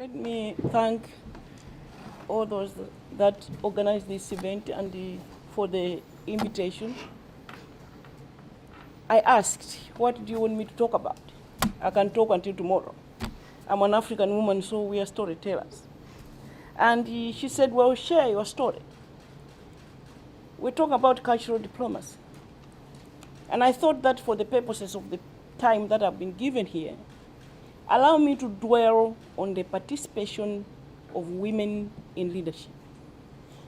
Let me thank all those that organized this event and for the invitation. I asked, what do you want me to talk about? I can talk until tomorrow. I'm an African woman, so we are storytellers. And she said, well, share your story. We talk about cultural diplomacy. And I thought that for the purposes of the time that I've been given here, allow me to dwell on the participation of women in leadership.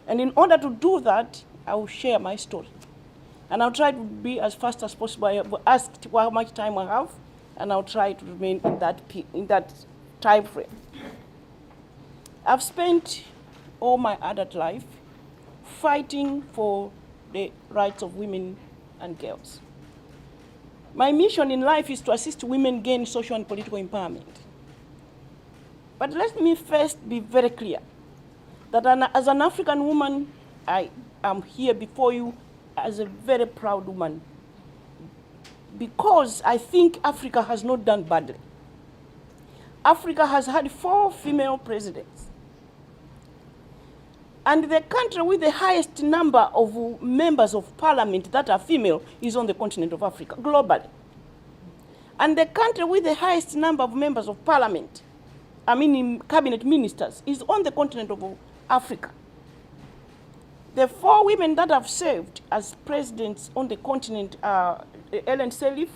And in order to do that, I will share my story. And I'll try to be as fast as possible. I have asked how much time I have, and I'll try to remain in that time frame. I've spent all my adult life fighting for the rights of women and girls. My mission in life is to assist women gain social and political empowerment. But let me first be very clear that as an African woman, I am here before you as a very proud woman, because I think Africa has not done badly. Africa has had 4 female presidents. And the country with the highest number of members of parliament that are female is on the continent of Africa, globally. And the country with the highest number of members of parliament, in cabinet ministers, is on the continent of Africa. The 4 women that have served as presidents on the continent are Ellen Sirleaf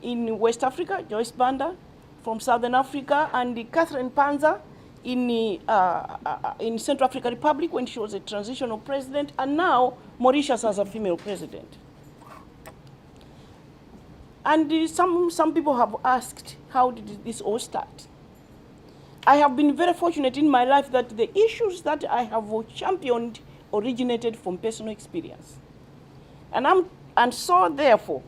in West Africa, Joyce Banda from Southern Africa, and Catherine Panza in Central African Republic when she was a transitional president, and now Mauritius has a female president. And some people have asked, how did this all start? I have been very fortunate in my life that the issues that I have championed originated from personal experience. And so therefore,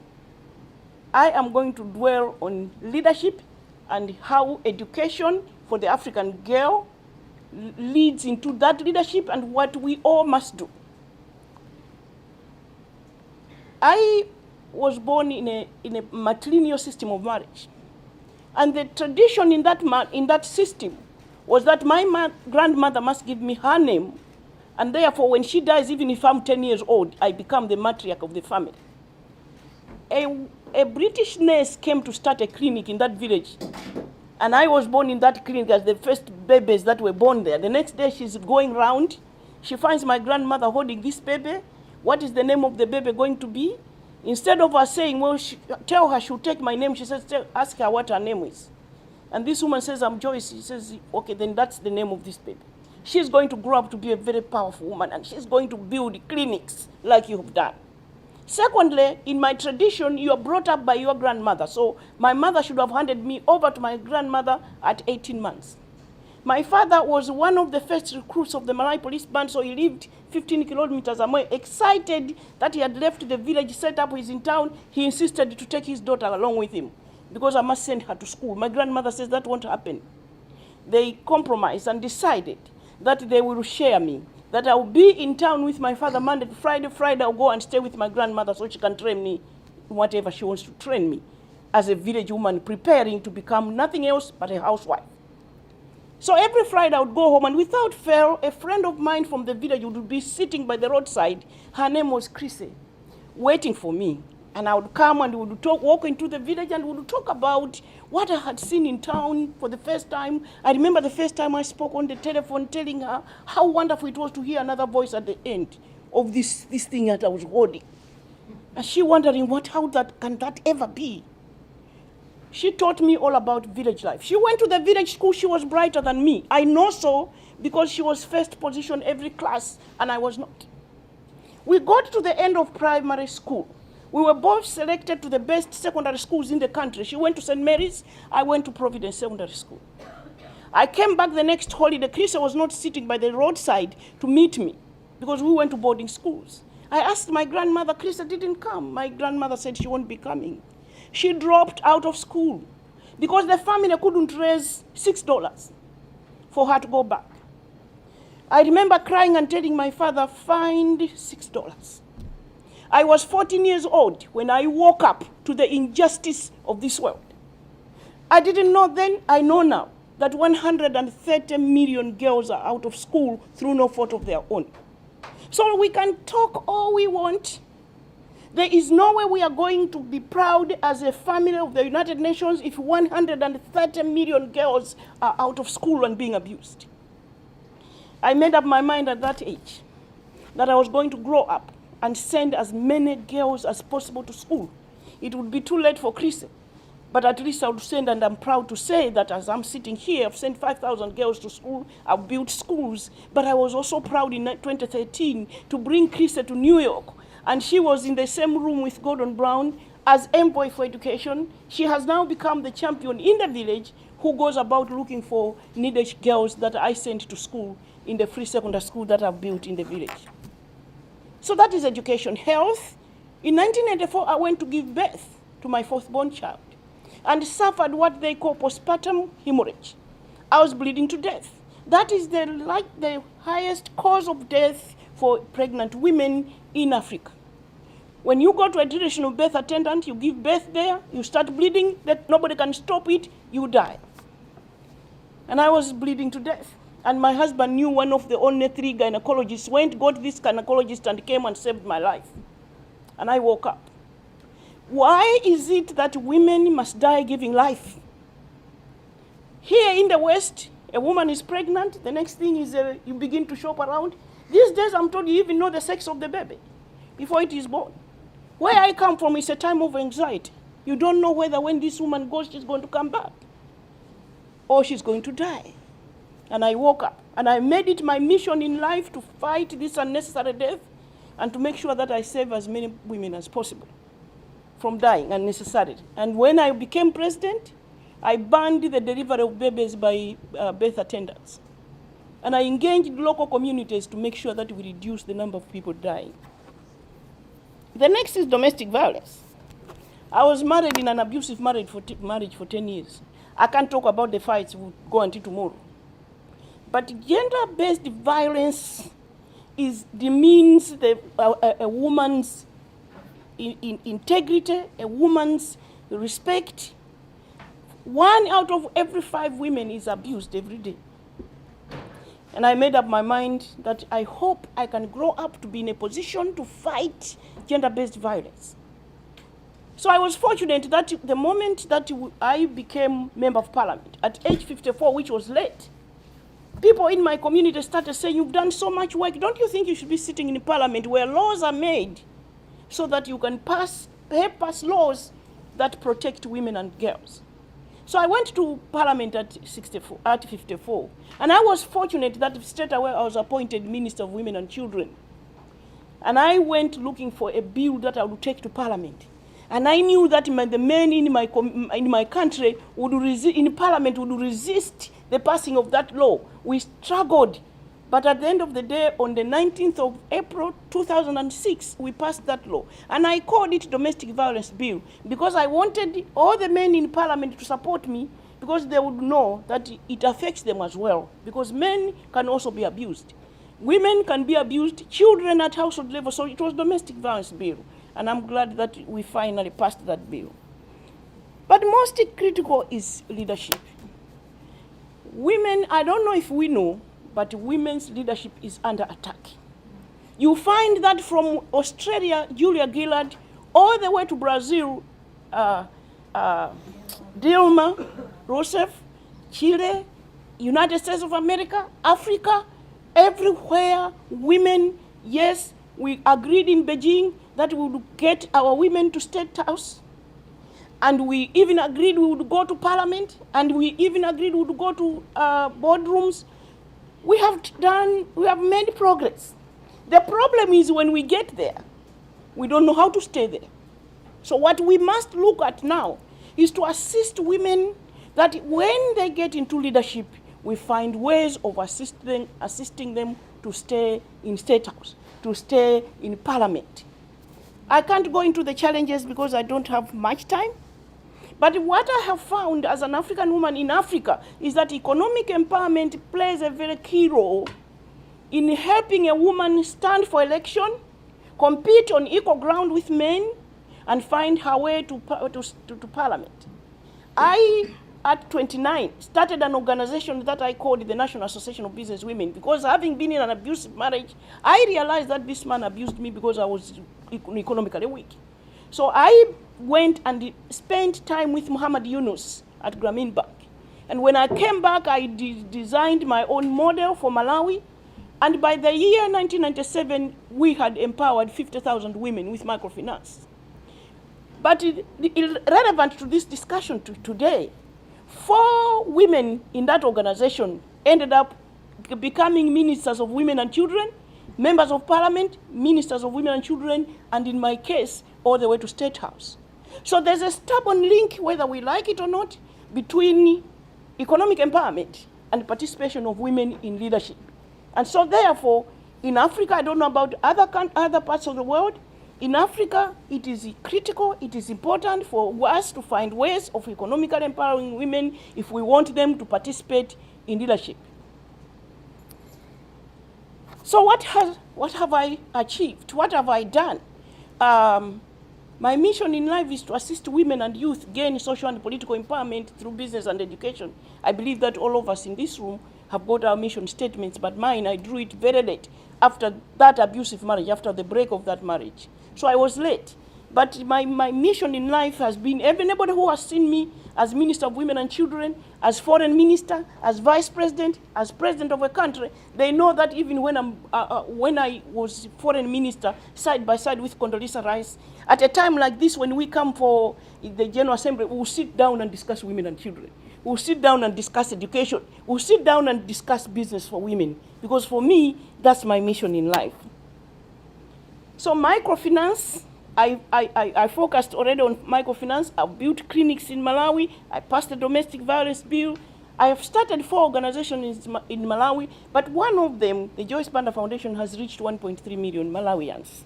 I am going to dwell on leadership and how education for the African girl leads into that leadership and what we all must do. I was born in a matrilineal system of marriage. And the tradition in that system was that my grandmother must give me her name, and therefore when she dies, even if I'm 10 years old, I become the matriarch of the family. A British nurse came to start a clinic in that village, and I was born in that clinic as the first babies that were born there. The next day she's going round, she finds my grandmother holding this baby. What is the name of the baby going to be? Instead of her saying, well, tell her she'll take my name, she says, ask her what her name is. And this woman says, I'm Joyce. She says, okay, then that's the name of this baby. She's going to grow up to be a very powerful woman, and she's going to build clinics like you have done. Secondly, in my tradition, you are brought up by your grandmother. So my mother should have handed me over to my grandmother at 18 months. My father was one of the first recruits of the Malawi police band, so he lived 15 kilometers away. Excited that he had left the village, set up his in town, he insisted to take his daughter along with him because I must send her to school. My grandmother says that won't happen. They compromised and decided that they will share me, that I will be in town with my father Monday to Friday. Friday I'll go and stay with my grandmother so she can train me whatever she wants to train me as a village woman preparing to become nothing else but a housewife. So every Friday I would go home, and without fail, a friend of mine from the village would be sitting by the roadside. Her name was Chrissy, waiting for me. And I would come and we would walk into the village and we would talk about what I had seen in town for the first time. I remember the first time I spoke on the telephone telling her how wonderful it was to hear another voice at the end of this thing that I was holding. And she wondering, can that ever be? She taught me all about village life. She went to the village school. She was brighter than me. I know so because she was first position every class and I was not. We got to the end of primary school. We were both selected to the best secondary schools in the country. She went to St. Mary's. I went to Providence Secondary School. I came back the next holiday. Chrissy was not sitting by the roadside to meet me because we went to boarding schools. I asked my grandmother, Chrissy didn't come. My grandmother said she won't be coming. She dropped out of school because the family couldn't raise $6 for her to go back. I remember crying and telling my father, find $6. I was 14 years old when I woke up to the injustice of this world. I didn't know then, I know now. that 130 million girls are out of school through no fault of their own. So we can talk all we want. There is no way we are going to be proud as a family of the United Nations if 130 million girls are out of school and being abused. I made up my mind at that age that I was going to grow up and send as many girls as possible to school. It would be too late for Chris, but at least I would send, and I'm proud to say that as I'm sitting here, I've sent 5,000 girls to school, I've built schools, but I was also proud in 2013 to bring Chris to New York, and she was in the same room with Gordon Brown as envoy for education. She has now become the champion in the village who goes about looking for needed girls that I sent to school in the free secondary school that I've built in the village. So that is education. Health. In 1984, I went to give birth to my fourth-born child and suffered what they call postpartum hemorrhage. I was bleeding to death. That is the highest cause of death for pregnant women in Africa. When you go to a traditional birth attendant, you give birth there, you start bleeding, that nobody can stop it, you die. And I was bleeding to death. And my husband knew one of the only 3 gynecologists, went, got this gynecologist, and came and saved my life. And I woke up. Why is it that women must die giving life? Here in the West, a woman is pregnant, the next thing is you begin to shop around. These days, I'm told you even know the sex of the baby before it is born. Where I come from is a time of anxiety. You don't know whether when this woman goes, she's going to come back or she's going to die. And I woke up, and I made it my mission in life to fight this unnecessary death and to make sure that I save as many women as possible from dying unnecessarily. And when I became president, I banned the delivery of babies by birth attendants. And I engaged local communities to make sure that we reduce the number of people dying. The next is domestic violence. I was married in an abusive marriage for 10 years. I can't talk about the fights, we'll go until tomorrow. But gender-based violence demeans a woman's integrity, a woman's respect. 1 out of every 5 women is abused every day. And I made up my mind that I hope I can grow up to be in a position to fight gender-based violence. So I was fortunate that the moment that I became member of parliament, at age 54, which was late, people in my community started saying, you've done so much work, don't you think you should be sitting in parliament where laws are made so that you can help pass laws that protect women and girls? So I went to parliament at 54, and I was fortunate that straight away I was appointed Minister of Women and Children. And I went looking for a bill that I would take to parliament. And I knew that the men in my country in parliament would resist the passing of that law. We struggled, but at the end of the day, on the 19th of April 2006, we passed that law. And I called it Domestic Violence Bill because I wanted all the men in parliament to support me because they would know that it affects them as well, because men can also be abused. Women can be abused, children at household level, so it was Domestic Violence Bill. And I'm glad that we finally passed that bill. But most critical is leadership. Women, I don't know if we know, but women's leadership is under attack. You find that from Australia, Julia Gillard, all the way to Brazil, Dilma Rousseff, Chile, United States of America, Africa, everywhere, women, yes, we agreed in Beijing that we would get our women to State House. And we even agreed we would go to parliament. And we even agreed we would go to boardrooms. We have made progress. The problem is when we get there, we don't know how to stay there. So what we must look at now is to assist women that when they get into leadership, we find ways of assisting them to stay in State House, to stay in parliament. I can't go into the challenges because I don't have much time. But what I have found as an African woman in Africa is that economic empowerment plays a very key role in helping a woman stand for election, compete on equal ground with men, and find her way to parliament. I at 29, started an organization that I called the National Association of Business Women, because having been in an abusive marriage, I realized that this man abused me because I was economically weak. So I went and spent time with Muhammad Yunus at Grameen Bank. And when I came back, I designed my own model for Malawi. And by the year 1997, we had empowered 50,000 women with microfinance. But relevant to this discussion today, 4 women in that organization ended up becoming ministers of women and children, members of parliament, ministers of women and children, and in my case, all the way to State House. So there's a stubborn link, whether we like it or not, between economic empowerment and participation of women in leadership. And so therefore, in Africa, I don't know about other parts of the world, in Africa, it is critical, it is important for us to find ways of economically empowering women if we want them to participate in leadership. So what have I achieved? What have I done? My mission in life is to assist women and youth gain social and political empowerment through business and education. I believe that all of us in this room have got our mission statements, but mine, I drew it very late after that abusive marriage, after the break of that marriage. So I was late. But my mission in life has been, anybody who has seen me as Minister of Women and Children, as Foreign Minister, as Vice President, as President of a country, they know that even when I was Foreign Minister, side by side with Condoleezza Rice, at a time like this, when we come for the General Assembly, we'll sit down and discuss women and children. We'll sit down and discuss education. We'll sit down and discuss business for women. Because for me, that's my mission in life. So microfinance, I focused already on microfinance. I've built clinics in Malawi. I passed the domestic violence bill. I have started 4 organizations in Malawi, but one of them, the Joyce Banda Foundation, has reached 1.3 million Malawians.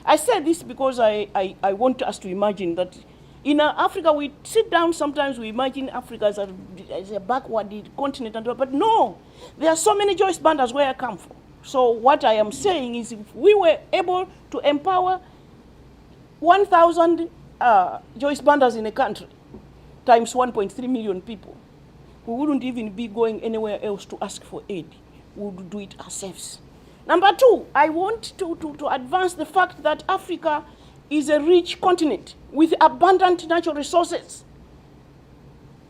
I say this because I want us to imagine that in Africa, we sit down sometimes, we imagine Africa as a backward continent, but no, there are so many Joyce Bandas where I come from. So what I am saying is, if we were able to empower 1,000 Joyce Bandas in a country, times 1.3 million people, we wouldn't even be going anywhere else to ask for aid. We would do it ourselves. Number 2, I want to advance the fact that Africa is a rich continent with abundant natural resources.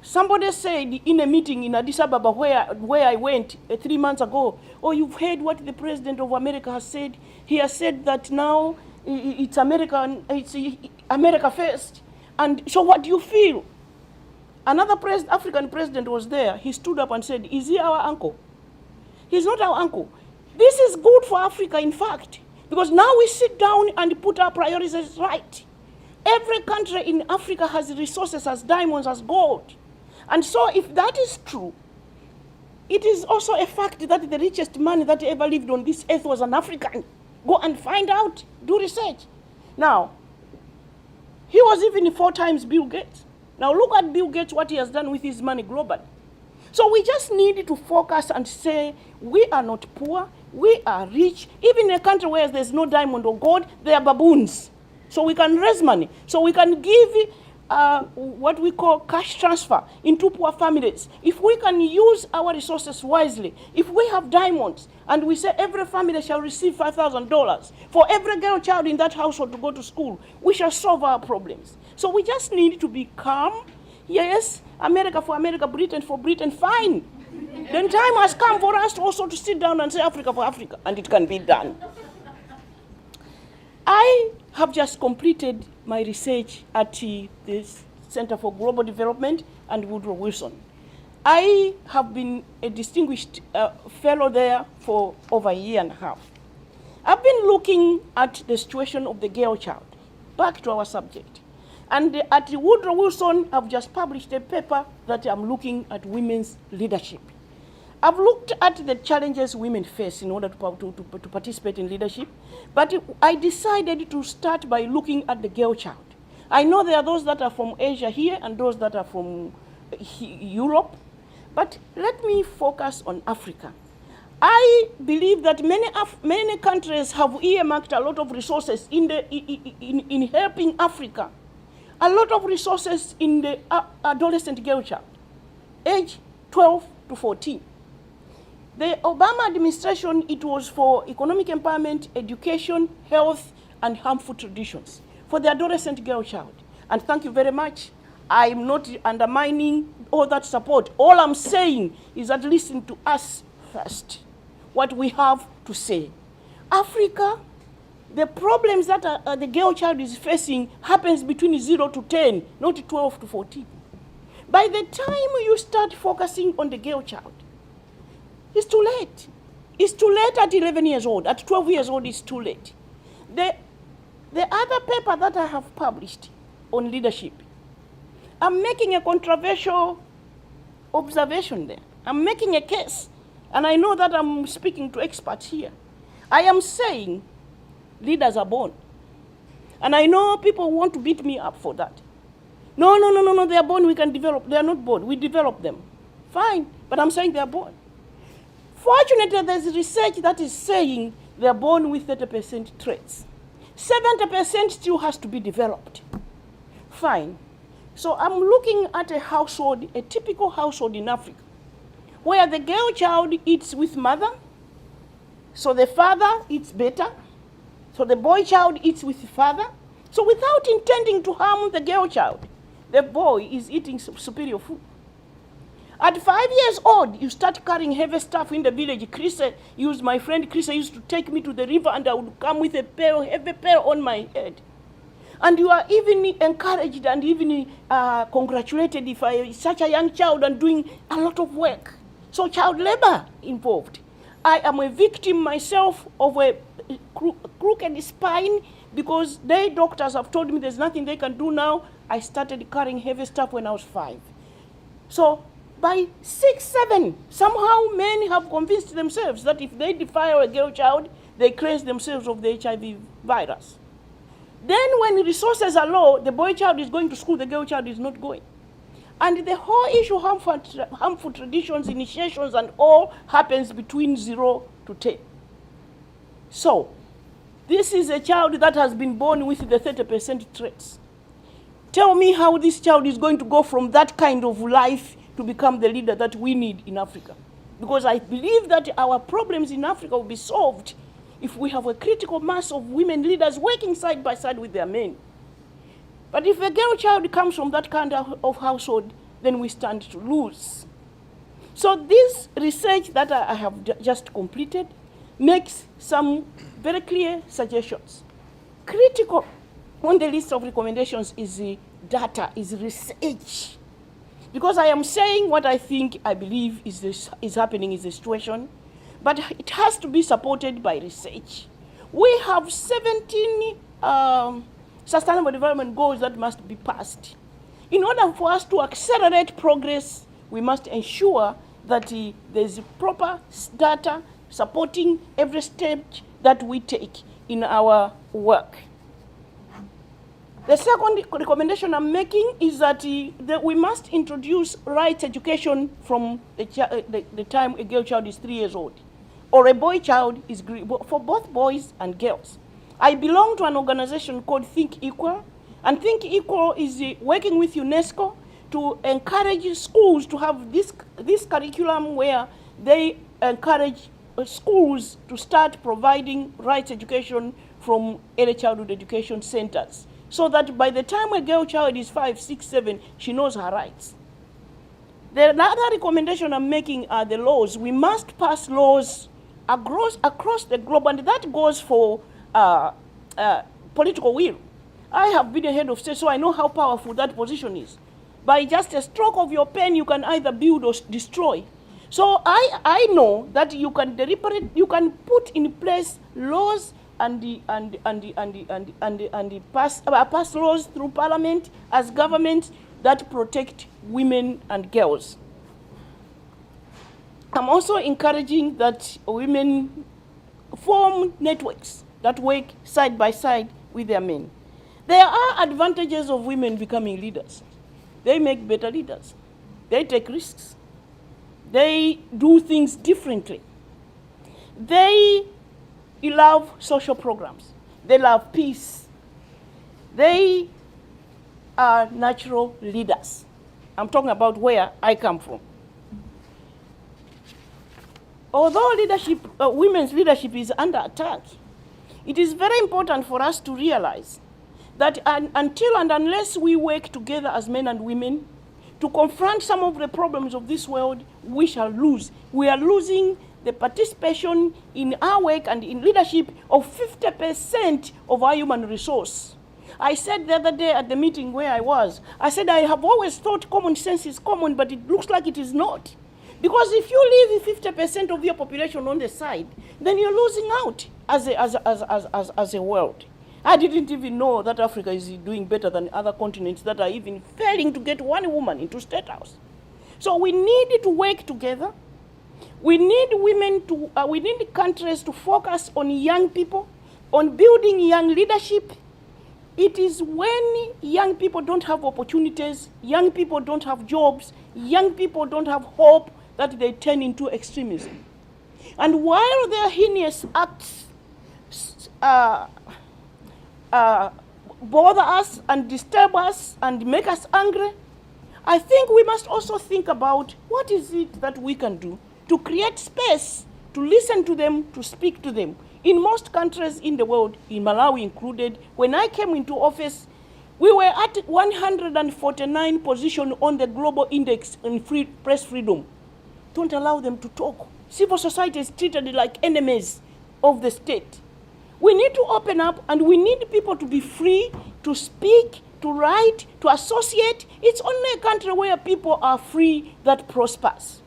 Somebody said in a meeting in Addis Ababa where I went 3 months ago, oh, you've heard what the President of America has said. He has said that now it's America first. And so what do you feel? Another African president was there. He stood up and said, is he our uncle? He's not our uncle. This is good for Africa, in fact, because now we sit down and put our priorities right. Every country in Africa has resources, has diamonds, has gold. And so if that is true, it is also a fact that the richest man that ever lived on this earth was an African. Go and find out, do research. Now, he was even 4 times Bill Gates. Now look at Bill Gates, what he has done with his money globally. So we just need to focus and say, we are not poor, we are rich. Even in a country where there's no diamond or gold, they are baboons. So we can raise money. So we can give what we call cash transfer into poor families. If we can use our resources wisely, if we have diamonds and we say every family shall receive $5,000 for every girl child in that household to go to school, we shall solve our problems. So we just need to be calm. Yes, America for America, Britain for Britain, fine. Then time has come for us also to sit down and say Africa for Africa, and it can be done. I have just completed my research at the Center for Global Development and Woodrow Wilson. I have been a distinguished fellow there for over a year and a half. I've been looking at the situation of the girl child. Back to our subject. And at Woodrow Wilson, I've just published a paper that I'm looking at women's leadership. I've looked at the challenges women face in order to participate in leadership, but I decided to start by looking at the girl child. I know there are those that are from Asia here and those that are from Europe, but let me focus on Africa. I believe that many countries have earmarked a lot of resources in helping Africa, a lot of resources in the adolescent girl child. age 12 to 14. The Obama administration, it was for economic empowerment, education, health, and harmful traditions for the adolescent girl child. And thank you very much. I'm not undermining all that support. All I'm saying is that listen to us first, what we have to say. Africa, the problems that the girl child is facing happens between 0 to 10, not 12 to 14. By the time you start focusing on the girl child, it's too late. It's too late at 11 years old. At 12 years old, it's too late. The other paper that I have published on leadership, I'm making a controversial observation there. I'm making a case, and I know that I'm speaking to experts here. I am saying leaders are born. And I know people want to beat me up for that. No, they are born, we can develop. They are not born, we develop them. Fine, but I'm saying they are born. Fortunately, there's research that is saying they are born with 30% traits. 70% still has to be developed. Fine. So I'm looking at a household, a typical household in Africa, where the girl child eats with mother, so the father eats better, so the boy child eats with the father. So without intending to harm the girl child, the boy is eating superior food. At 5 years old, you start carrying heavy stuff in the village. My friend Chris used to take me to the river, and I would come with a heavy pail on my head. And you are even encouraged and even congratulated if I such a young child and doing a lot of work. So child labor involved. I am a victim myself of a crooked spine because they doctors have told me there's nothing they can do now. I started carrying heavy stuff when I was 5. So by 6, 7, somehow men have convinced themselves that if they defile a girl child, they cleanse themselves of the HIV virus. Then when resources are low, the boy child is going to school, the girl child is not going. And the whole issue, harmful traditions, initiations, and all happens between 0 to 10. So this is a child that has been born with the 30% traits. Tell me how this child is going to go from that kind of life to become the leader that we need in Africa. Because I believe that our problems in Africa will be solved if we have a critical mass of women leaders working side by side with their men. But if a girl child comes from that kind of household, then we stand to lose. So this research that I have just completed makes some very clear suggestions. Critical on the list of recommendations is the data, is research. Because I am saying what I think, I believe is happening is the situation, but it has to be supported by research. We have 17 Sustainable Development Goals that must be passed. In order for us to accelerate progress, we must ensure that there's proper data supporting every step that we take in our work. The second recommendation I'm making is that we must introduce rights education from the time a girl child is 3 years old, or a boy child is for both boys and girls. I belong to an organization called Think Equal, and Think Equal is working with UNESCO to encourage schools to have this curriculum where they encourage schools to start providing rights education from early childhood education centers, so that by the time a girl child is 5, 6, 7, she knows her rights. The other recommendation I'm making are the laws. We must pass laws across the globe, and that goes for political will. I have been a head of state, so I know how powerful that position is. By just a stroke of your pen, you can either build or destroy. So I know that you can put in place laws and pass laws through parliament as government that protect women and girls. I'm also encouraging that women form networks that work side by side with their men. There are advantages of women becoming leaders. They make better leaders. They take risks. They do things differently. They love social programs. They love peace. They are natural leaders. I'm talking about where I come from. although leadership, women's leadership is under attack, it is very important for us to realize that until and unless we work together as men and women to confront some of the problems of this world, we shall lose. We are losing the participation in our work and in leadership of 50% of our human resource. I said the other day at the meeting where I was, I said I have always thought common sense is common, but it looks like it is not. Because if you leave 50% of your population on the side, then you're losing out as a world. I didn't even know that Africa is doing better than other continents that are even failing to get one woman into State House. So we need to work together. We need we need countries to focus on young people, on building young leadership. It is when young people don't have opportunities, young people don't have jobs, young people don't have hope, that they turn into extremism. And while their heinous acts bother us and disturb us and make us angry, I think we must also think about what is it that we can do to create space, to listen to them, to speak to them. In most countries in the world, in Malawi included, when I came into office, we were at 149 position on the global index in press freedom. Don't allow them to talk. Civil society is treated like enemies of the state. We need to open up, and we need people to be free to speak, to write, to associate. It's only a country where people are free that prospers.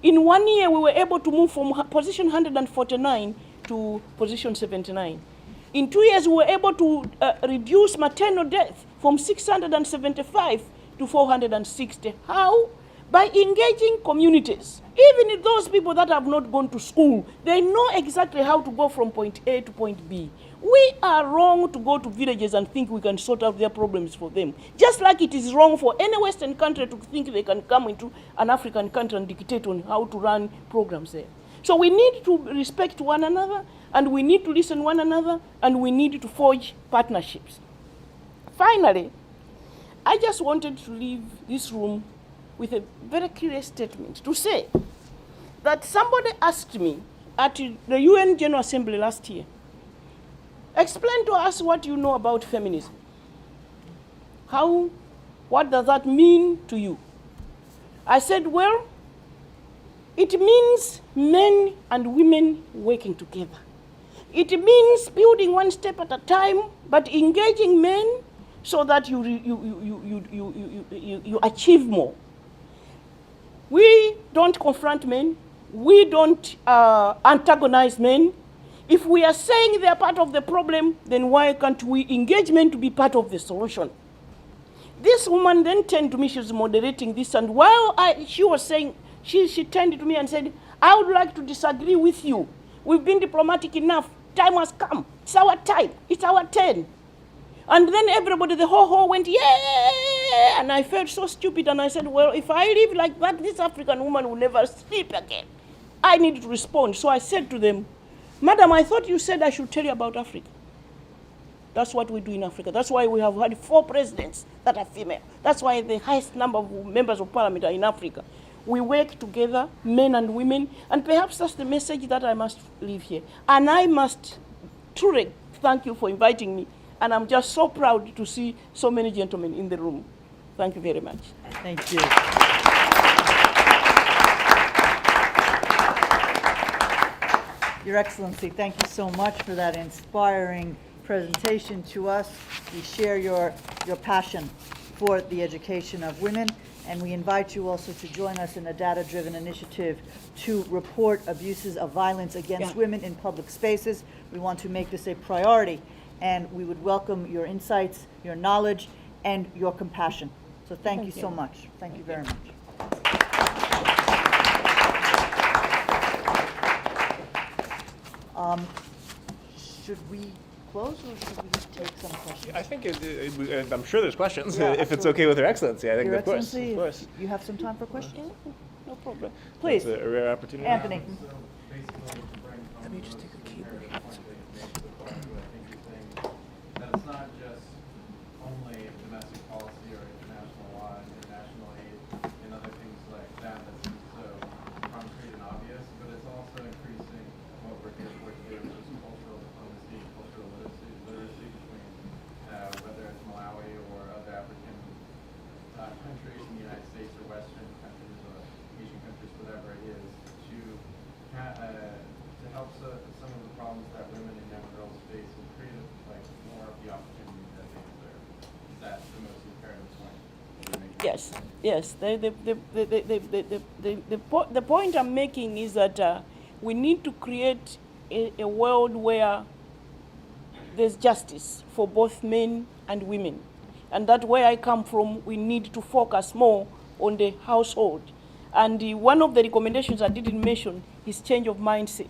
In 1 year, we were able to move from position 149 to position 79. In 2 years, we were able to reduce maternal death from 675 to 460. How? By engaging communities. Even those people that have not gone to school, they know exactly how to go from point A to point B. We are wrong to go to villages and think we can sort out their problems for them. Just like it is wrong for any Western country to think they can come into an African country and dictate on how to run programs there. So we need to respect one another, and we need to listen one another, and we need to forge partnerships. Finally, I just wanted to leave this room with a very clear statement to say that somebody asked me at the UN General Assembly last year, explain to us what you know about feminism. What does that mean to you? I said, well, it means men and women working together. It means building one step at a time, but engaging men so that you achieve more. We don't confront men. We don't antagonize men. If we are saying they are part of the problem, then why can't we engage men to be part of the solution? This woman then turned to me, she was moderating this, and while she was saying, she turned to me and said, I would like to disagree with you. We've been diplomatic enough. Time has come. It's our time. It's our turn. And then everybody, the whole hall went, yeah! And I felt so stupid, and I said, well, if I live like that, this African woman will never sleep again. I needed to respond. So I said to them, Madam, I thought you said I should tell you about Africa. That's what we do in Africa. That's why we have had 4 presidents that are female. That's why the highest number of members of parliament are in Africa. We work together, men and women, and perhaps that's the message that I must leave here. And I must truly thank you for inviting me. And I'm just so proud to see so many gentlemen in the room. Thank you very much. Thank you. Your Excellency, thank you so much for that inspiring presentation to us. We share your passion for the education of women, and we invite you also to join us in a data-driven initiative to report abuses of violence against women in public spaces. We want to make this a priority, and we would welcome your insights, your knowledge, and your compassion. So thank you so much. Thank you very much. Should we close, or should we take some questions? I think I'm sure there's questions. Yeah, if it's okay with Your Excellency, I think Your of course. Excellency, Of course. you have some time for questions? No problem. Please. It's a rare opportunity. Anthony. Let me just take a keyboard. That it's not just only domestic policy or international law and international aid and other things like that that seems so concrete and obvious, but it's also help some of the problems that women and young girls face and create like more of the opportunities that they deserve. Is that the most imperative point that you're making? Yes, yes. The point I'm making is that we need to create a world where there's justice for both men and women. And that where I come from, we need to focus more on the household. And one of the recommendations I didn't mention is change of mindset.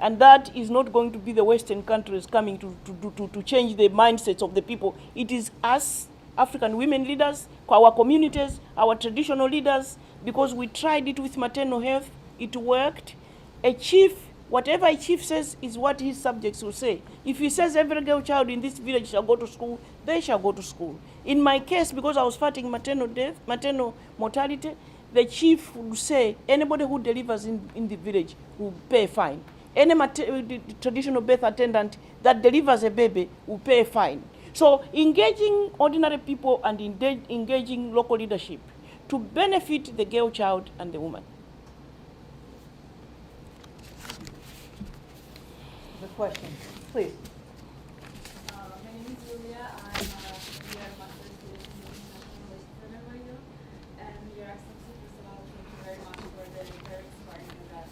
And that is not going to be the Western countries coming to change the mindsets of the people. It is us, African women leaders, our communities, our traditional leaders, because we tried it with maternal health, it worked. A chief, whatever a chief says is what his subjects will say. If he says every girl child in this village shall go to school, they shall go to school. In my case, because I was fighting maternal mortality, the chief would say anybody who delivers in the village will pay a fine. Any traditional birth attendant that delivers a baby will pay a fine. So engaging ordinary people and engaging local leadership to benefit the girl child and the woman. The question, please. My name is Julia. I'm a year master's student in international relations program by you. And Your Excellency, first of all, thank you very much for the very inspiring address.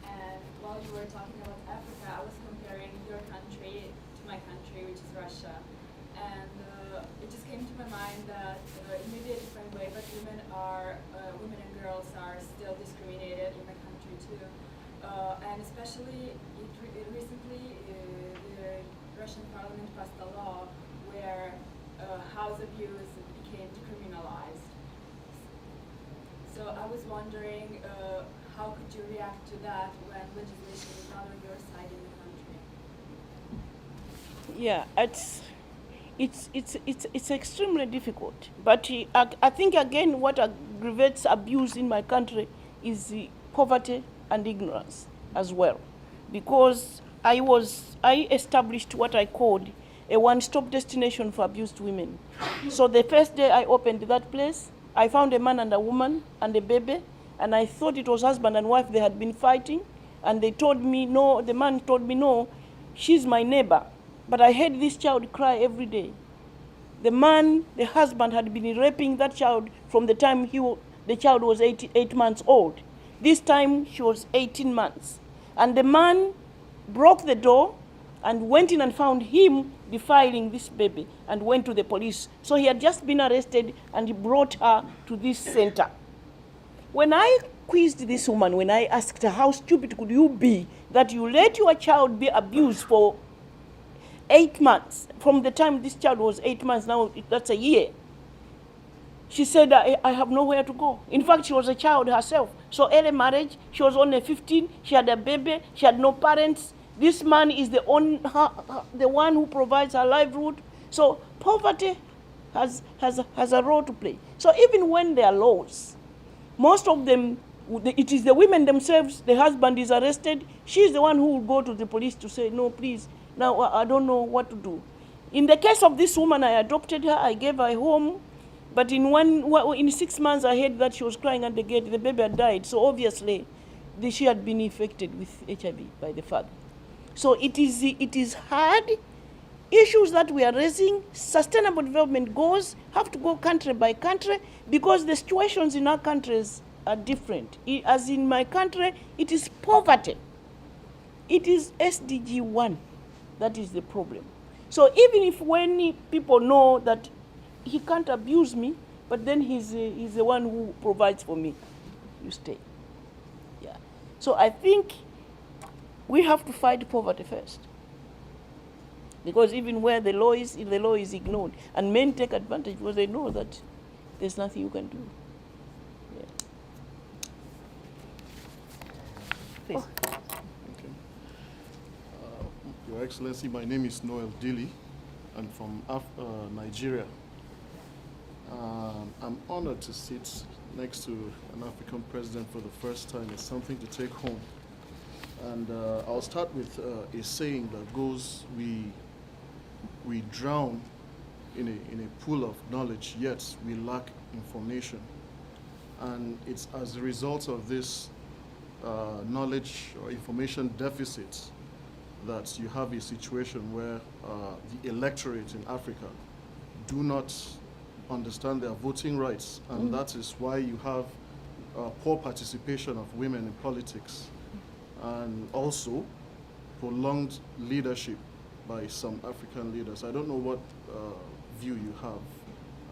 And while you were talking about Africa, I was comparing your country to my country, which is Russia. And it just came to my mind that in maybe a different way, but women and girls are still discriminated in my country too. And especially recently, the Russian parliament passed a law where house abuse became decriminalized. So I was wondering, how could you react to that when legislation is not on your side in the country? Yeah, it's extremely difficult. But I think again what aggravates abuse in my country is the poverty and ignorance as well, because I established what I called a one-stop destination for abused women. So the first day I opened that place, I found a man and a woman and a baby, and I thought it was husband and wife. They had been fighting, and they told me no. The man told me no, she's my neighbor. But I heard this child cry every day. The husband, had been raping that child from the time the child was 8 months old. This time she was 18 months. And the man broke the door and went in and found him defiling this baby and went to the police. So he had just been arrested and he brought her to this center. When I quizzed this woman, when I asked her, how stupid could you be that you let your child be abused for 8 months, from the time this child was 8 months, now that's a year. She said, I have nowhere to go. In fact, she was a child herself. So early marriage, she was only 15, she had a baby, she had no parents. This man is the one who provides her livelihood. So poverty has a role to play. So even when there are laws, most of them, it is the women themselves, the husband is arrested, she is the one who will go to the police to say, no, please, now I don't know what to do. In the case of this woman, I adopted her, I gave her a home, but in 6 months I heard that she was crying at the gate, the baby had died, so obviously she had been infected with HIV by the father. So it is hard. Issues that we are raising, sustainable development goals have to go country by country, because the situations in our countries are different. As in my country, it is poverty. It is SDG 1 that is the problem. So even if when people know that he can't abuse me, but then he's the one who provides for me, you stay. Yeah. So I think we have to fight poverty first. Because even where the law is ignored. And men take advantage because they know that there's nothing you can do. Yeah. Please. Okay. Your Excellency, my name is Noel Dili. I'm from Nigeria. I'm honored to sit next to an African president for the first time. It's something to take home. And I'll start with a saying that goes, we drown in a pool of knowledge, yet we lack information. And it's as a result of this knowledge or information deficits that you have a situation where the electorate in Africa do not understand their voting rights, and that is why you have poor participation of women in politics, and also prolonged leadership by some African leaders. I don't know what view you have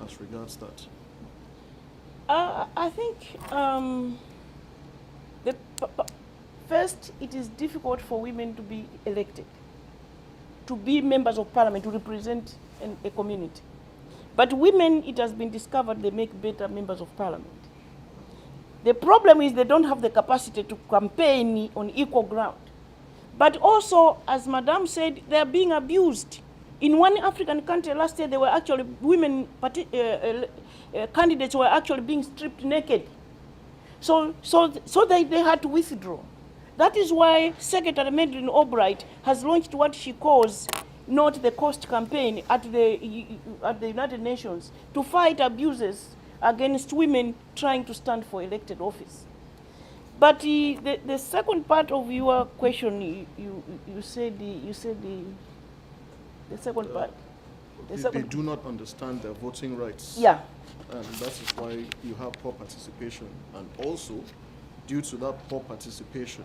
as regards that. I think first, it is difficult for women to be elected, to be members of parliament, to represent a community. But women, it has been discovered, they make better members of parliament. The problem is they don't have the capacity to campaign on equal ground. But also, as Madame said, they are being abused. In one African country last year, there were actually women candidates were actually being stripped naked. So they had to withdraw. That is why Secretary Madeleine Albright has launched what she calls Not the Cost campaign at the United Nations to fight abuses against women trying to stand for elected office. But the second part of your question, you said the second part. They do not understand their voting rights. Yeah. And that is why you have poor participation. And also, due to that poor participation,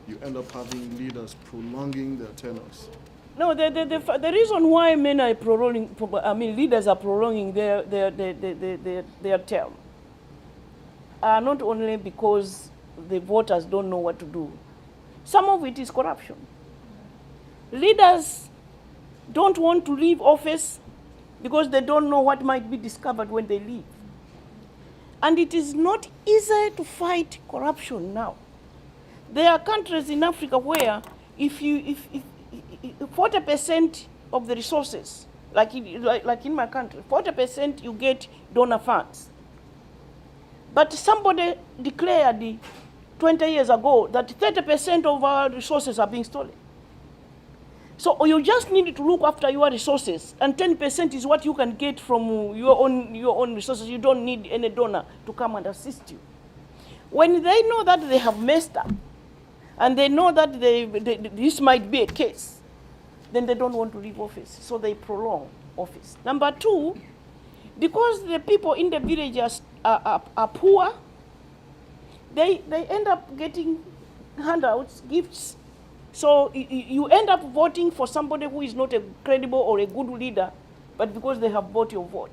you end up having leaders prolonging their tenures. No, the reason why men are prolonging, leaders are prolonging their term are not only because the voters don't know what to do. Some of it is corruption. Leaders don't want to leave office because they don't know what might be discovered when they leave. And it is not easy to fight corruption now. There are countries in Africa where if 40% of the resources, like in my country, 40% you get donor funds. But somebody declared 20 years ago that 30% of our resources are being stolen. So you just need to look after your resources, and 10% is what you can get from your own resources. You don't need any donor to come and assist you. When they know that they have messed up, and they know that this might be a case, then they don't want to leave office, so they prolong office. Number two, because the people in the villages are poor, they end up getting handouts, gifts. So you end up voting for somebody who is not a credible or a good leader, but because they have bought your vote.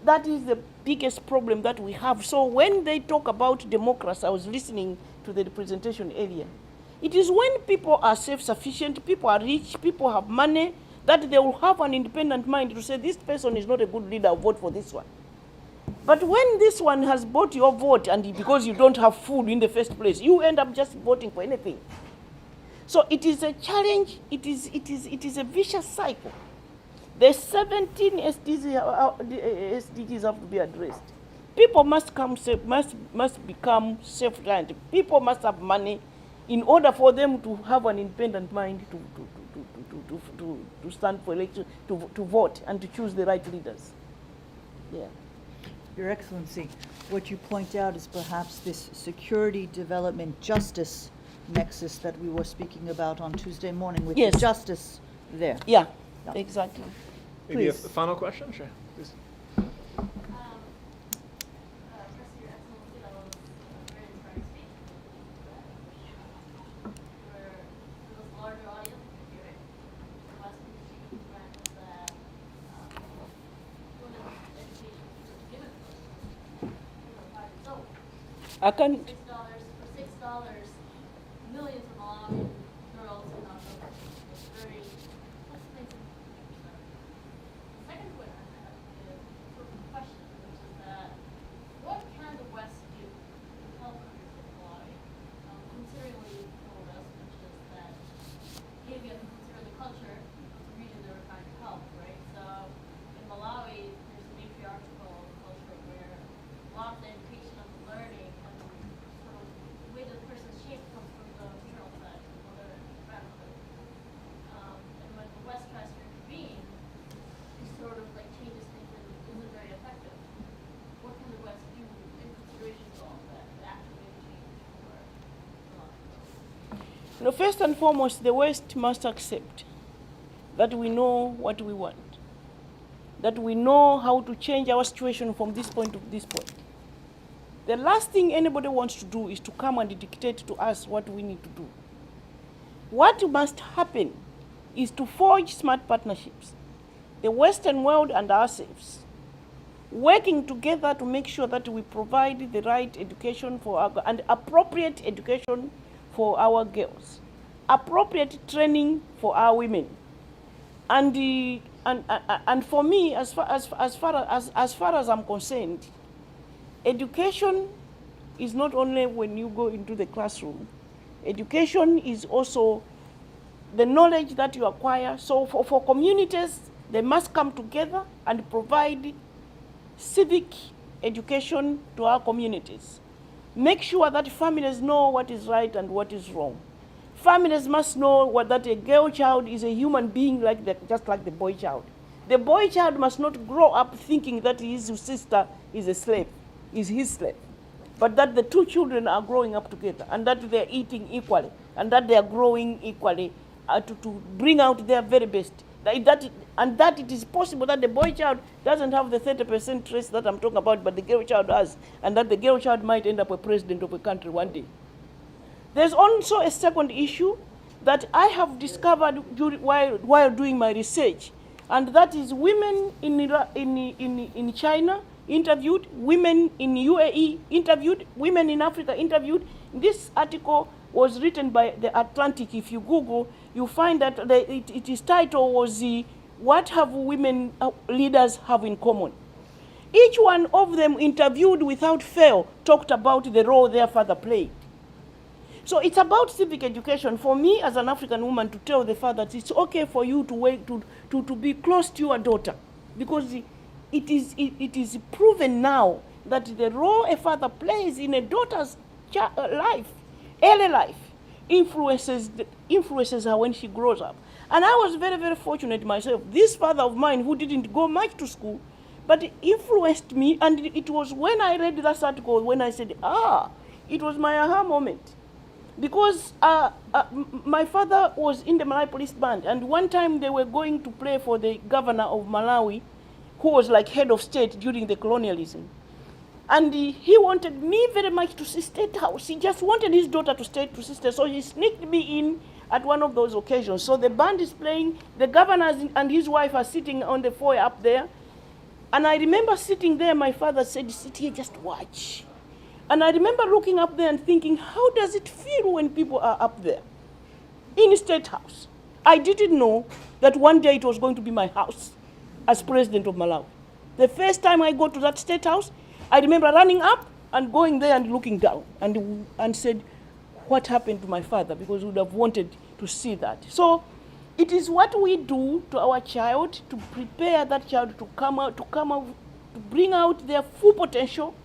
That is the biggest problem that we have. So when they talk about democracy, I was listening to the presentation earlier. It is when people are self-sufficient, people are rich, people have money, that they will have an independent mind to say, this person is not a good leader, I'll vote for this one. But when this one has bought your vote, and because you don't have food in the first place, you end up just voting for anything. So it is a challenge, it is a vicious cycle. The 17 SDGs have to be addressed. People must become self-reliant. People must have money in order for them to have an independent mind to stand for election, to vote and to choose the right leaders. Yeah. Your Excellency, what you point out is perhaps this security, development, justice nexus that we were speaking about on Tuesday morning with Yes. the justice there. Yeah, Yeah. exactly. Maybe a Please. final question? Sure, please. First, Your Excellency, that was a very inspiring speech. For this larger audience, you're right. Last week she ran with the women's education given to 5 years old. I can. $6, millions of Malawian girls in October. It's very, that's amazing. The second point I have is sort of a question, which is that what can the West do to help countries like Malawi, considering what you told us, which is that maybe you have to consider the culture of the region they were trying to help, right? So in Malawi, there's a matriarchal culture where a lot of the education and the learning and First and foremost, the West must accept that we know what we want, that we know how to change our situation from this point to this point. The last thing anybody wants to do is to come and dictate to us what we need to do. What must happen is to forge smart partnerships, the Western world and ourselves, working together to make sure that we provide the right education for and appropriate education for our girls, appropriate training for our women. And for me, as far as I'm concerned, education is not only when you go into the classroom. Education is also the knowledge that you acquire. So for communities, they must come together and provide civic education to our communities. Make sure that families know what is right and what is wrong. Families must know that a girl child is a human being just like the boy child. The boy child must not grow up thinking that his sister is a slave, is his slave, but that the two children are growing up together and that they're eating equally and that they are growing equally to bring out their very best. And that it is possible that the boy child doesn't have the 30% trace that I'm talking about, but the girl child has, and that the girl child might end up a president of a country one day. There's also a second issue that I have discovered while doing my research, and that is women in China interviewed, women in UAE interviewed, women in Africa interviewed. This article was written by The Atlantic. If you Google, you find that its title was What Have Women Leaders Have in Common? Each one of them interviewed without fail talked about the role their father played. So it's about civic education for me as an African woman to tell the father that it's okay for you to wait to be close to your daughter, because it is proven now that the role a father plays in a daughter's life, early life, influences her when she grows up. And I was very, very fortunate myself. This father of mine, who didn't go much to school, but influenced me, and it was when I read that article when I said, it was my aha moment. Because my father was in the Malawi police band, and one time they were going to play for the governor of Malawi, who was like head of state during the colonialism. And he wanted me very much to see State House. He just wanted his daughter to stay to sister, so he sneaked me in at one of those occasions. So the band is playing, the governor and his wife are sitting on the foyer up there. And I remember sitting there, my father said, sit here, just watch. And I remember looking up there and thinking, how does it feel when people are up there in State House? I didn't know that one day it was going to be my house as president of Malawi. The first time I go to that State House, I remember running up and going there and looking down and said, what happened to my father? Because we would have wanted to see that. So it is what we do to our child to prepare that child to come out, to bring out their full potential,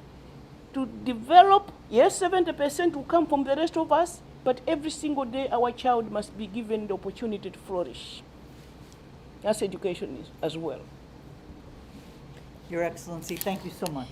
to develop. Yes, 70% will come from the rest of us, but every single day our child must be given the opportunity to flourish. That's education as well. Your Excellency, thank you so much.